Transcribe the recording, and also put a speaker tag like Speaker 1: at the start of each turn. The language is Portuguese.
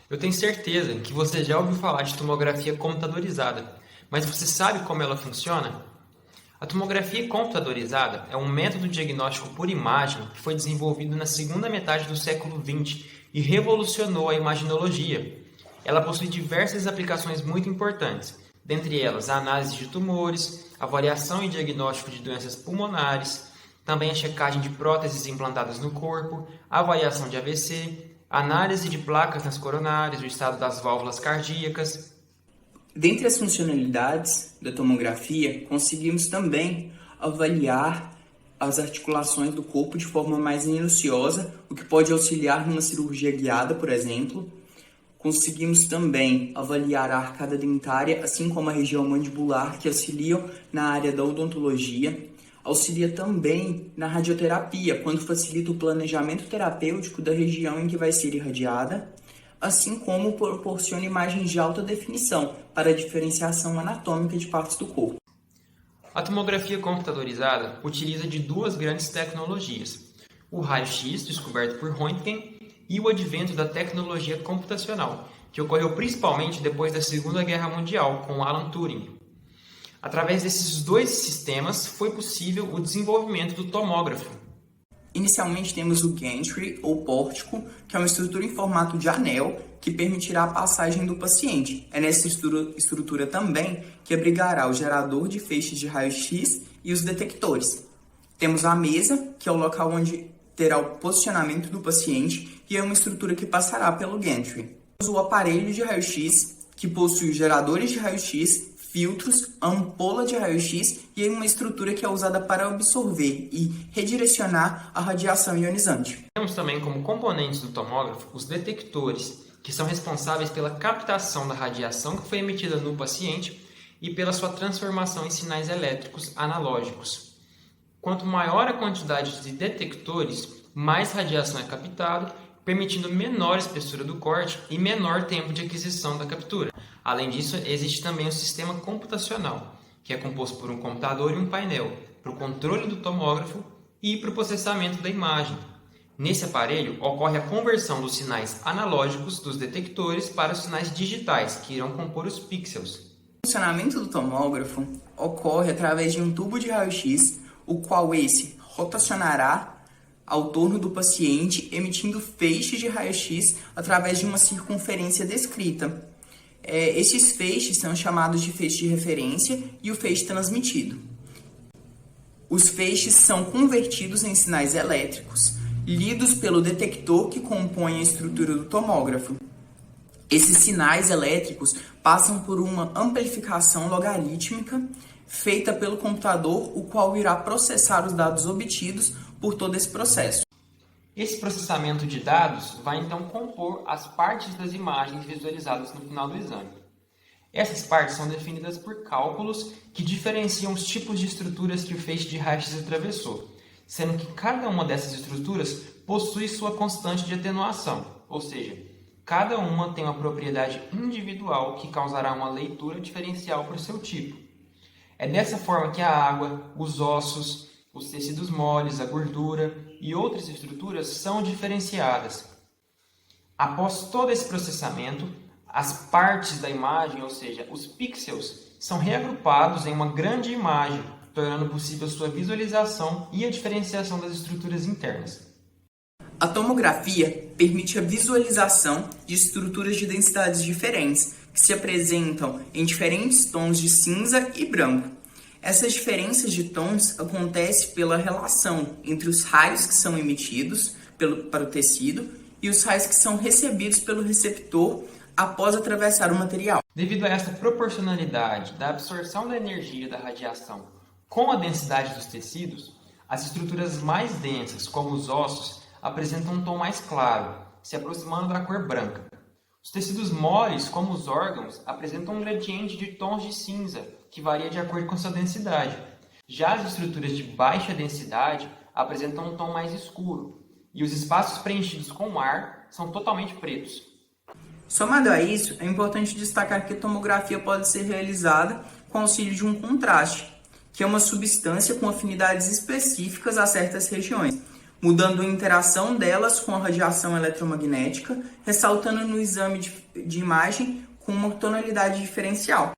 Speaker 1: Eu tenho certeza que você já ouviu falar de tomografia computadorizada, mas você sabe como ela funciona? A tomografia computadorizada é um método de diagnóstico por imagem que foi desenvolvido na segunda metade do século XX e revolucionou a imaginologia. Ela possui diversas aplicações muito importantes, dentre elas a análise de tumores, avaliação e diagnóstico de doenças pulmonares, também a checagem de próteses implantadas no corpo, a avaliação de AVC, análise de placas nas coronárias, o estado das válvulas cardíacas.
Speaker 2: Dentre as funcionalidades da tomografia, conseguimos também avaliar as articulações do corpo de forma mais minuciosa, o que pode auxiliar numa cirurgia guiada, por exemplo. Conseguimos também avaliar a arcada dentária, assim como a região mandibular, que auxiliam na área da odontologia. Auxilia também na radioterapia, quando facilita o planejamento terapêutico da região em que vai ser irradiada, assim como proporciona imagens de alta definição para a diferenciação anatômica de partes do corpo.
Speaker 1: A tomografia computadorizada utiliza de duas grandes tecnologias: o raio-x, descoberto por Röntgen, e o advento da tecnologia computacional, que ocorreu principalmente depois da Segunda Guerra Mundial, com Alan Turing. Através desses dois sistemas, foi possível o desenvolvimento do tomógrafo.
Speaker 2: Inicialmente temos o gantry, ou pórtico, que é uma estrutura em formato de anel que permitirá a passagem do paciente. É nessa estrutura também que abrigará o gerador de feixes de raio-x e os detectores. Temos a mesa, que é o local onde terá o posicionamento do paciente, e é uma estrutura que passará pelo gantry. Temos o aparelho de raio-x, que possui geradores de raio-x, filtros, ampola de raio-x e uma estrutura que é usada para absorver e redirecionar a radiação ionizante.
Speaker 1: Temos também como componentes do tomógrafo os detectores, que são responsáveis pela captação da radiação que foi emitida no paciente e pela sua transformação em sinais elétricos analógicos. Quanto maior a quantidade de detectores, mais radiação é captada, permitindo menor espessura do corte e menor tempo de aquisição da captura. Além disso, existe também o sistema computacional, que é composto por um computador e um painel, para o controle do tomógrafo e para o processamento da imagem. Nesse aparelho, ocorre a conversão dos sinais analógicos dos detectores para os sinais digitais, que irão compor os pixels.
Speaker 2: O funcionamento do tomógrafo ocorre através de um tubo de raio-x, o qual esse rotacionará ao torno do paciente, emitindo feixes de raio-x através de uma circunferência descrita. Estes feixes são chamados de feixe de referência e o feixe transmitido. Os feixes são convertidos em sinais elétricos, lidos pelo detector que compõe a estrutura do tomógrafo. Esses sinais elétricos passam por uma amplificação logarítmica feita pelo computador, o qual irá processar os dados obtidos por todo esse processo.
Speaker 1: Esse processamento de dados vai então compor as partes das imagens visualizadas no final do exame. Essas partes são definidas por cálculos que diferenciam os tipos de estruturas que o feixe de raio-x atravessou, sendo que cada uma dessas estruturas possui sua constante de atenuação, ou seja, cada uma tem uma propriedade individual que causará uma leitura diferencial por seu tipo. É dessa forma que a água, os ossos, os tecidos moles, a gordura e outras estruturas são diferenciadas. Após todo esse processamento, as partes da imagem, ou seja, os pixels, são reagrupados em uma grande imagem, tornando possível sua visualização e a diferenciação das estruturas internas.
Speaker 2: A tomografia permite a visualização de estruturas de densidades diferentes, que se apresentam em diferentes tons de cinza e branco. Essas diferenças de tons acontecem pela relação entre os raios que são emitidos para o tecido e os raios que são recebidos pelo receptor após atravessar o material.
Speaker 1: Devido a esta proporcionalidade da absorção da energia da radiação com a densidade dos tecidos, as estruturas mais densas, como os ossos, apresentam um tom mais claro, se aproximando da cor branca. Os tecidos moles, como os órgãos, apresentam um gradiente de tons de cinza, que varia de acordo com sua densidade. Já as estruturas de baixa densidade apresentam um tom mais escuro, e os espaços preenchidos com ar são totalmente pretos.
Speaker 2: Somado a isso, é importante destacar que a tomografia pode ser realizada com auxílio de um contraste, que é uma substância com afinidades específicas a certas regiões. mudando a interação delas com a radiação eletromagnética, ressaltando no exame de imagem com uma tonalidade diferencial.